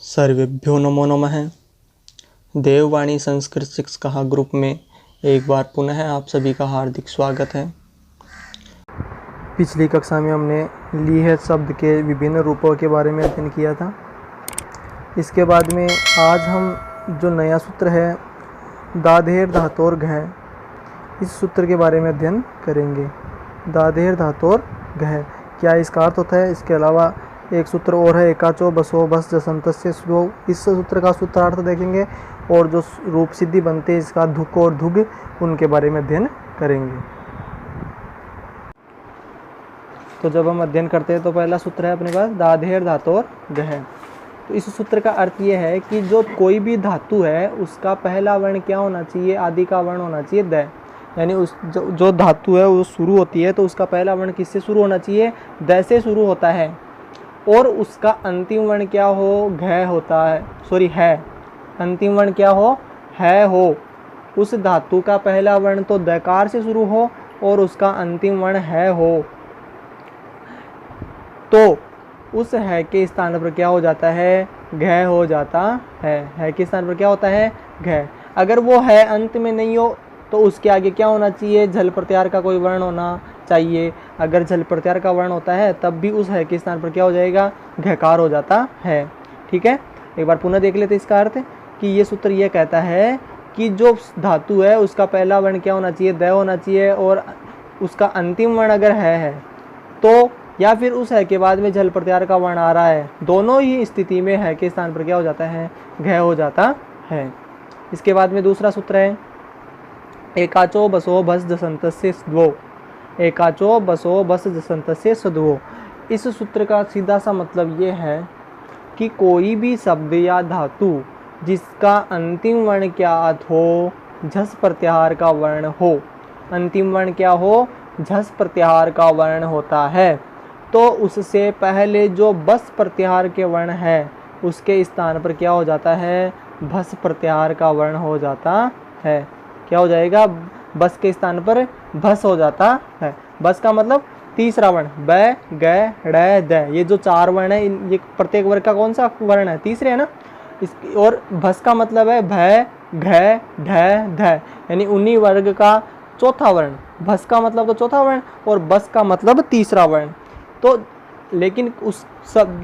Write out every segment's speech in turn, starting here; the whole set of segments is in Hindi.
सर्वेभ्यो नमो नमः। देववाणी संस्कृत शिक्षा ग्रुप में एक बार पुनः आप सभी का हार्दिक स्वागत है। पिछली कक्षा में हमने लीह शब्द के विभिन्न रूपों के बारे में अध्ययन किया था। इसके बाद में आज हम जो नया सूत्र है दाधेर धातोर घ, इस सूत्र के बारे में अध्ययन करेंगे। दाधेर धातोर घ क्या इसका अर्थ होता है। इसके अलावा एक सूत्र और है एकाचो बसो बस जसंतस्य स्लो। इस सूत्र का सूत्रार्थ देखेंगे और जो रूप सिद्धि बनते हैं इसका धुक और धुग, उनके बारे में अध्ययन करेंगे। तो जब हम अध्ययन करते हैं तो पहला सूत्र है अपने पास दाधेर धातोर घ। तो इस सूत्र का अर्थ ये है कि जो कोई भी धातु है उसका पहला वर्ण क्या होना चाहिए, आदि का वर्ण होना चाहिए द। यानी उस जो धातु है वो शुरू होती है तो उसका पहला वर्ण किससे शुरू होना चाहिए, द से शुरू होता है। और उसका अंतिम वर्ण क्या हो, घ होता है, सॉरी है। अंतिम वर्ण क्या हो, है हो। उस धातु का पहला वर्ण तो दकार से शुरू हो और उसका अंतिम वर्ण है हो, तो उस है के स्थान पर क्या हो जाता है, घ हो जाता है के स्थान पर क्या होता है, घ। अगर वो है अंत में नहीं हो तो उसके आगे क्या होना चाहिए, झल प्रत्याहार का कोई वर्ण होना चाहिए। अगर झल प्रत्याहार का वर्ण होता है तब भी उस है के स्थान पर क्या हो जाएगा, घकार हो जाता है। ठीक है, एक बार पुनः देख लेते इसका अर्थ कि ये सूत्र ये कहता है कि जो धातु है उसका पहला वर्ण क्या होना चाहिए, द होना चाहिए, और उसका अंतिम वर्ण अगर है तो, या फिर उस है के बाद में झल प्रत्याहार का वर्ण आ रहा है, दोनों ही स्थिति में है के स्थान पर क्या हो जाता है, घ हो जाता है। इसके बाद में दूसरा सूत्र है एकाचो बसो बस जसंतस्य द्वो। एकाचो बसो बस जसंतस्य सद्वो। इस सूत्र का सीधा सा मतलब ये है कि कोई भी शब्द या धातु जिसका अंतिम वर्ण क्या हो, झस प्रत्याहार का वर्ण हो, अंतिम वर्ण क्या हो, झस प्रत्याहार का वर्ण होता है, तो उससे पहले जो बस प्रत्याहार के वर्ण है उसके स्थान पर क्या हो जाता है, भस प्रत्याहार का वर्ण हो जाता है। क्या हो जाएगा, बस के स्थान पर भस हो जाता है। बस का मतलब तीसरा वर्ण, ब ग ड़ द, ये जो चार वर्ण है ये प्रत्येक वर्ग का कौन सा वर्ण है, तीसरे है ना। इस और भस का मतलब है भ घ ढ ध, यानी उन्हीं वर्ग का चौथा वर्ण। भस का मतलब तो चौथा वर्ण और बस का मतलब तीसरा वर्ण। तो लेकिन उस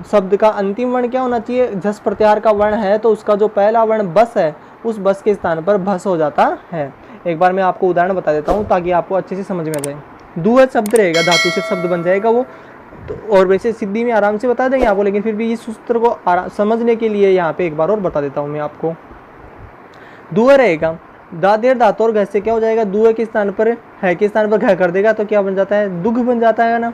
शब्द का अंतिम वर्ण क्या होना चाहिए, झस प्रत्याहार का वर्ण है तो उसका जो पहला वर्ण बस है उस बस के स्थान पर भस हो जाता है। एक बार मैं आपको उदाहरण बता देता हूँ ताकि आपको अच्छे से समझ में आ जाए। दुह शब्द रहेगा, धातु से शब्द बन जाएगा वो तो, और वैसे सिद्धि में आराम से बता देंगे आपको, लेकिन फिर भी इस सूत्र को समझने के लिए यहाँ पे एक बार और बता देता हूँ मैं आपको। दुह रहेगा, दादेर धातोर घ से क्या हो जाएगा, दुह के स्थान पर है के स्थान पर घ कर देगा तो क्या बन जाता है, दुग्ध बन जाता है ना।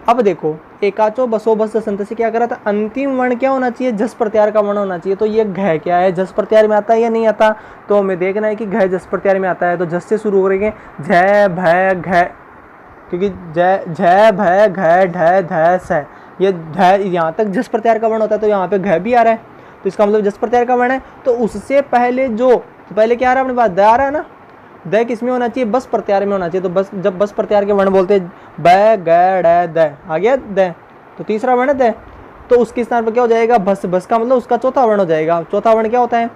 अब देखो एकाचो बसो बस जसंत से क्या करा था, अंतिम वर्ण क्या होना चाहिए, झस प्रत्याहार का वर्ण होना चाहिए। तो ये घ क्या है, झस प्रत्याहार में आता है या नहीं आता, तो हमें देखना है कि घ झस प्रत्याहार में आता है तो झस से शुरू करेंगे, झ भ घ, क्योंकि झ भ घ ढ ध स, ये ध यहाँ तक झस प्रत्याहार का वर्ण होता है तो यहाँ पे घ भी आ रहा है, तो इसका मतलब झस प्रत्याहार का वर्ण है। तो उससे पहले जो, तो पहले क्या आ रहा है अपने पास, द आ रहा है ना। द किस में होना चाहिए, बस प्रत्याहार में होना चाहिए। तो बस, जब बस प्रत्याहार के वर्ण बोलते हैं ब ग ड द, आ गया द, तो तीसरा वर्ण द, तो उसके स्थान पर क्या हो जाएगा, भस। भस का मतलब उसका चौथा वर्ण हो जाएगा। चौथा वर्ण क्या होता है,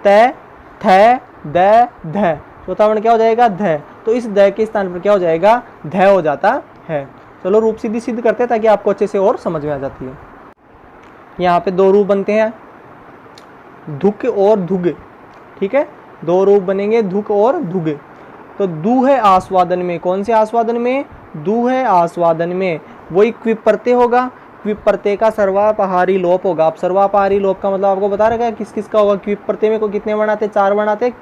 त थ द ध, चौथा वर्ण क्या हो जाएगा, ध। तो इस द के स्थान पर क्या हो जाएगा, ध हो जाता है। चलो रूप सिद्धि सिद्ध करते हैं ताकि आपको अच्छे से और समझ में आ जाती है। यहाँ पे दो रूप बनते हैं, धुक और धुग। ठीक है, दो रूप बनेंगे, धुक और धुग। तो दू है आस्वादन में, कौन से आस्वादन में, दू है आस्वादन में, वही क्विप प्रत्यय होगा। क्विप प्रत्यय का सर्वापहारी लोप होगा। अब सर्वापहारी लोप का मतलब आपको बता रखा है किस किस का होगा। क्विप प्रत्यय में को कितने वर्ण आते हैं, चार वर्ण आते हैं,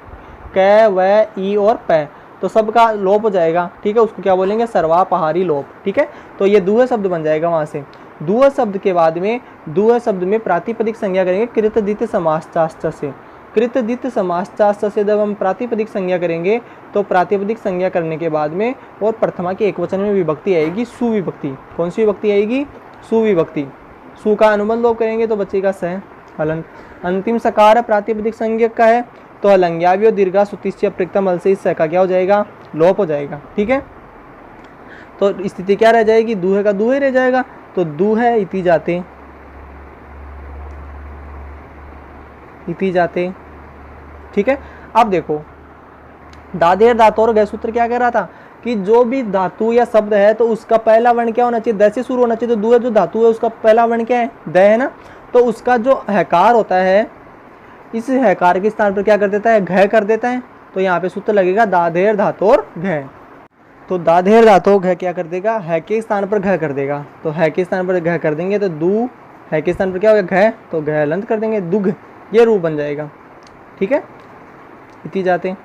क व ई और प, तो सबका लोप हो जाएगा। ठीक है, उसको क्या बोलेंगे, सर्वापहारी लोप। ठीक है, तो ये दूह शब्द बन जाएगा। वहां से दूह शब्द के बाद में, दूह शब्द में प्रातिपदिक संज्ञा करेंगे कृतद्धित समासचाश्च से। कृतद्धित समासचाश्च से जब हम प्रातिपदिक संज्ञा करेंगे तो प्रातिपदिक संज्ञा करने के बाद में और प्रथमा के एकवचन में विभक्ति आएगी, सुविभक्ति। कौन सी विभक्ति आएगी, सुविभक्ति। सु का अनुबंध लोप करेंगे तो बचेगा स हलंत। अंतिम सकार प्रातिपदिक संज्ञा का है तो हलंग्याव्यो दीर्घा सुतिश्च प्रकृतम हल से इस स का क्या हो जाएगा, लोप हो जाएगा। ठीक है, तो स्थिति क्या रह जाएगी, दूहे का दूहे रह जाएगा। तो दूह इति जाते इति जाते। ठीक है, अब देखो दादेर धातोर गह सूत्र क्या कह रहा था कि जो भी धातु या शब्द है तो उसका पहला वर्ण क्या होना चाहिए, द से शुरू होना चाहिए। तो दू जो धातु है उसका पहला वर्ण क्या है, द है ना। तो उसका जो हकार होता है, इस हकार के स्थान पर क्या कर देता है, घ कर देता है। तो यहाँ पे सूत्र लगेगा दाधेर धातोर घ। तो दाधेर धातोर घ क्या कर देगा, है के स्थान पर घ कर देगा। तो है के स्थान पर घ कर देंगे तो दू, है के स्थान पर क्या होगा, घ, तो घ लंत कर देंगे, दुग, ये रूप बन जाएगा। ठीक है, इति जाते।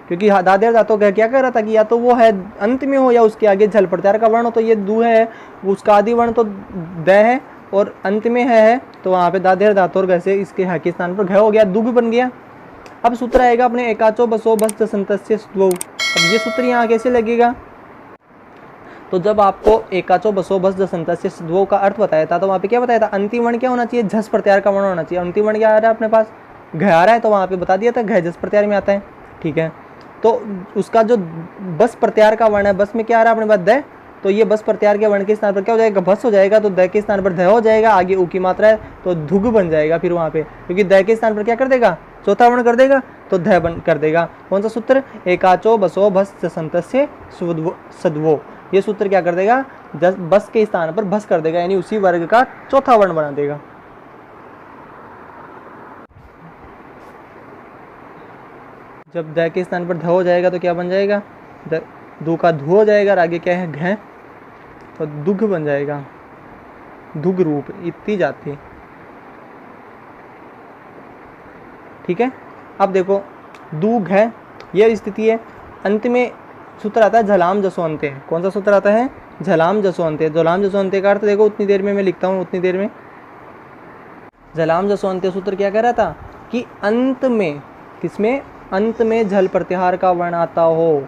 क्योंकि दादेर धातु घ क्या कर रहा था कि या तो वो है अंत में हो या उसके आगे झल प्रत्यार का वर्ण हो। तो ये दू है, उसका आदि वर्ण तो द है और अंत में है, तो वहाँ पे दादेर धातु और घ से इसके ह के स्थान पर घ हो गया, दुग बन गया। अब सूत्र आएगा अपने एकाचो बसो बस दसंतस्य द्वौ। अब ये सूत्र यहाँ कैसे लगेगा, तो जब आपको एकाचो बसो बस दसंतस्य द्वौ का अर्थ बताया था तो वहाँ पे क्या बताया था, अंतिम वर्ण क्या होना चाहिए, झस प्रत्यार का वर्ण होना चाहिए। अंतिम वर्ण क्या आ रहा है अपने पास, घ आ रहा है, तो वहाँ पे बता दिया था घ झस प्रत्यार में आता है। ठीक है, तो उसका जो बस प्रत्यार का वर्ण है, बस में क्या आ रहा है अपने पास, द, तो ये बस प्रत्यार के वर्ण के स्थान पर क्या हो जाएगा, बस हो जाएगा। तो द के स्थान पर ध हो जाएगा, आगे उ की मात्रा है तो धुग बन जाएगा फिर वहाँ पे, क्योंकि द के स्थान पर क्या कर देगा, चौथा वर्ण कर देगा, तो ध बन कर देगा। कौन सा सूत्र, एकाचो बसो भस दसंतस्य सद्वो। ये सूत्र क्या कर देगा, बस के स्थान पर भस कर देगा, यानी उसी वर्ग का चौथा वर्ण बना देगा। जब द के स्थान पर ध हो जाएगा तो क्या बन जाएगा, दू का धु हो जाएगा और आगे क्या है, घ, तो दुग बन जाएगा, दुग रूप, इतनी जाती। ठीक है, अब देखो दू घ, यह स्थिति है। अंत में सूत्र आता है झलाम जसो अंते। कौन सा सूत्र आता है, झलाम जसो अंते। झलाम जसो अंते का अर्थ देखो, उतनी देर में मैं लिखता हूँ, उतनी देर में। झलाम जसो अंते सूत्र क्या कह रहा था कि अंत में, किसमें, अंत में झल प्रत्याहार का वर्ण आता हो।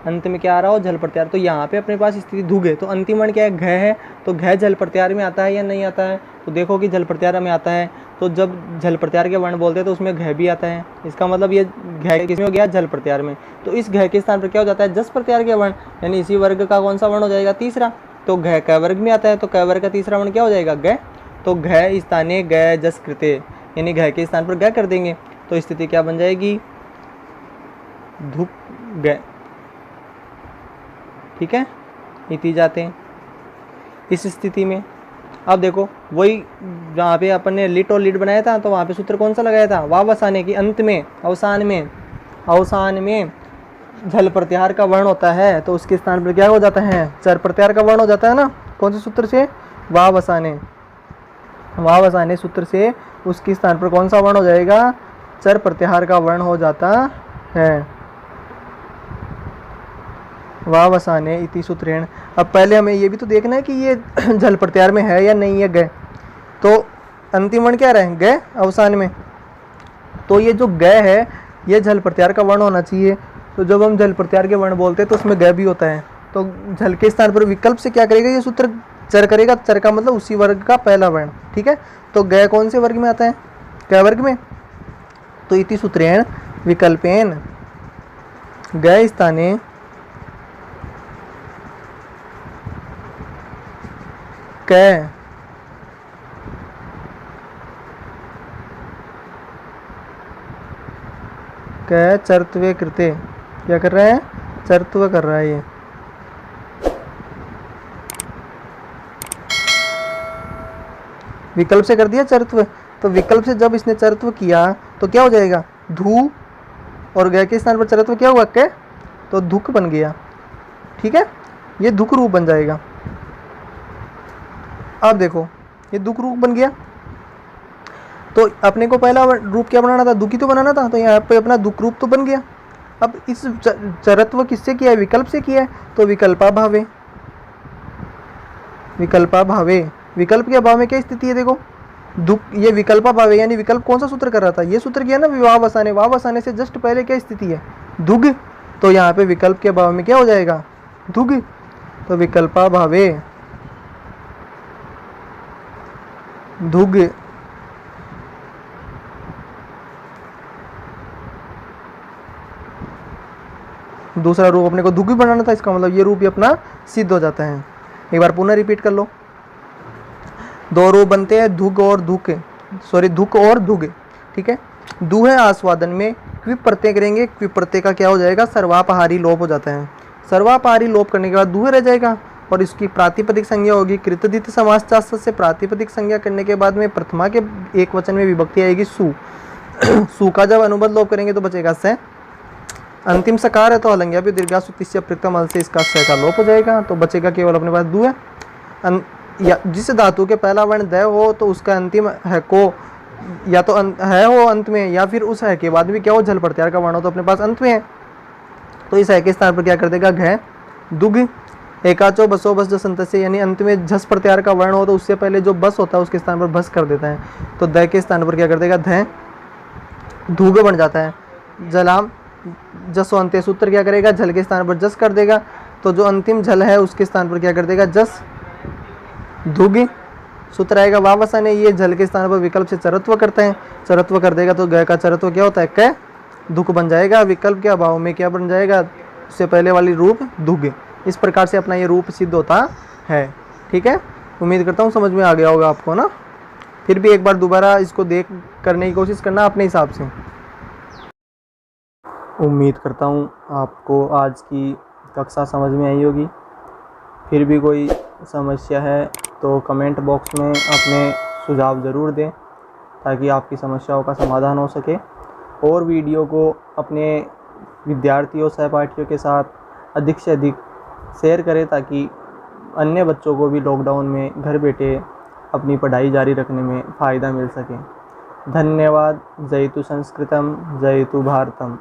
अंत में क्या आ रहा हो, झल प्रत्याहार। तो यहाँ पे अपने पास स्थिति धुग है, तो अंतिम वर्ण क्या है, घ है। तो घ झल प्रत्याहार में आता है या नहीं आता है, तो देखो कि झल प्रत्याहार में आता है। तो जब झल प्रत्याहार के वर्ण बोलते हैं तो उसमें घ भी आता है। इसका मतलब ये घ किसमें हो गया, झल प्रत्याहार में। तो इस घ के स्थान पर क्या हो जाता है, जस प्रत्याहार के वर्ण, यानी इसी वर्ग का कौन सा वर्ण हो जाएगा, तीसरा। तो घ क वर्ग में आता है, तो क वर्ग का तीसरा वर्ण क्या हो जाएगा, ग। तो घ स्थाने ग जस कृते, यानी घ के स्थान पर ग कर देंगे। तो स्थिति क्या बन जाएगी, धुप ग। ठीक है, इति जाते हैं। इस स्थिति में अब देखो वही जहाँ पे अपन ने लिट और लिट बनाया था, तो वहाँ पे सूत्र कौन सा लगाया था, वावसाने की, अंत में, अवसान में झल प्रत्याहार का वर्ण होता है तो उसके स्थान पर क्या हो जाता है, चर प्रत्याहार का वर्ण हो जाता है ना। कौन से सूत्र से, वावसाने सूत्र से उसके स्थान पर कौन सा वर्ण हो जाएगा, चर प्रत्याहार का वर्ण हो जाता है। वावसाने इति सूत्रेण। अब पहले हमें ये भी तो देखना है कि ये झल प्रत्याहार में है या नहीं है, ग। तो अंतिम वर्ण क्या रहे, ग अवसान में। तो ये जो ग है ये झल प्रत्याहार का वर्ण होना चाहिए। तो जब हम झल प्रत्याहार के वर्ण बोलते हैं तो उसमें ग भी होता है। तो झल के स्थान पर विकल्प से क्या करेगा, ये सूत्र चर करेगा। चर का मतलब उसी वर्ग का पहला वर्ण। ठीक है, तो ग कौन से वर्ग में आता है, क वर्ग में। तो इति सूत्रेण विकल्पेन ग स्थाने क चरत्वे कृते। क्या कर रहा है, चरत्व कर रहा है ये। विकल्प से कर दिया चरत्व। तो विकल्प से जब इसने चरत्व किया तो क्या हो जाएगा, धू, और ग के स्थान पर चरत्व क्या हुआ, क, तो धुक बन गया। ठीक है, ये धुक रूप बन जाएगा। अब देखो ये दुख रूप बन गया। तो अपने को पहला रूप क्या बनाना था, दुखी तो बनाना था। तो यहाँ पे अपना दुख रूप तो बन गया। अब इस चरत्व किससे किया है, विकल्प से किया है। तो विकल्पा भावे, विकल्पा भावे, विकल्प के अभाव में क्या स्थिति है, देखो दुख, ये विकल्पा भावे, यानी विकल्प कौन सा सूत्र कर रहा था, ये सूत्र किया ना, विवाह वसाने। वाह वसाने से जस्ट पहले क्या स्थिति है, दुग। तो यहाँ पे विकल्प के अभाव में क्या हो जाएगा, दुग। तो विकल्पा भावे धुग। दूसरा रूप अपने को धुग भी बनाना था, इसका मतलब ये रूप भी अपना सिद्ध हो जाता है। एक बार पुनः रिपीट कर लो। दो रूप बनते हैं, धुग और धुक, सॉरी धुक और धुग। ठीक है, दू है आस्वादन में क्विप प्रत्यय करेंगे, क्विप प्रत्यय का क्या हो जाएगा, सर्वापहारी लोप हो जाता है। सर्वापहारी लोप करने के बाद दूहे रह जाएगा और इसकी प्रातिपदिक संज्ञा होगी कृतदित समास चाष्ट से। प्रातिपदिक संज्ञा करने के बाद में प्रथमा के एक वचन में विभक्ति आएगी सु। सु का जब अनुबंध लोप करेंगे तो बचेगा स। अंतिम सकार है तो अलंग्या भी दीर्घासु तिस्य प्रथम अल से इसका स का लोप हो जाएगा, तो बचेगा केवल अपने पास दू है। या जिस धातु के पहला वर्ण द हो तो उसका अंतिम है को या तो है हो अंत में, या फिर उस है के बाद भी क्या हो झल प्रत्यार का वर्ण हो तो अपने पास अंत में है। तो इस है के स्थान पर क्या कर देगा घ। दुग एकाचो बसो बस जो संत से, यानी अंत में झस प्रत्यार का वर्ण हो तो उससे पहले जो बस होता है उसके स्थान पर बस कर देता है, तो द के स्थान पर क्या कर देगा ध। धूग बन जाता है। जलाम जसो अंत्य सूत्र क्या करेगा, झल के स्थान पर जस कर देगा, तो जो अंतिम झल है उसके स्थान पर क्या कर देगा जस। धुग सूत्र आएगा वावसन है, ये झल के स्थान पर विकल्प से चरत्व करते हैं, चरत्व कर देगा तो ग का चरत्व क्या होता है क। दुख बन जाएगा, विकल्प के अभाव में क्या बन जाएगा, उससे पहले वाली रूप दुग। इस प्रकार से अपना ये रूप सिद्ध होता है। ठीक है, उम्मीद करता हूँ समझ में आ गया होगा आपको ना। फिर भी एक बार दोबारा इसको देख करने की कोशिश करना अपने हिसाब से। उम्मीद करता हूँ आपको आज की कक्षा समझ में आई होगी। फिर भी कोई समस्या है तो कमेंट बॉक्स में अपने सुझाव ज़रूर दें ताकि आपकी समस्याओं का समाधान हो सके। और वीडियो को अपने विद्यार्थियों सहपाठियों के साथ अधिक से अधिक शेयर करें ताकि अन्य बच्चों को भी लॉकडाउन में घर बैठे अपनी पढ़ाई जारी रखने में फ़ायदा मिल सके। धन्यवाद। जयतु संस्कृतम जयतु भारतम।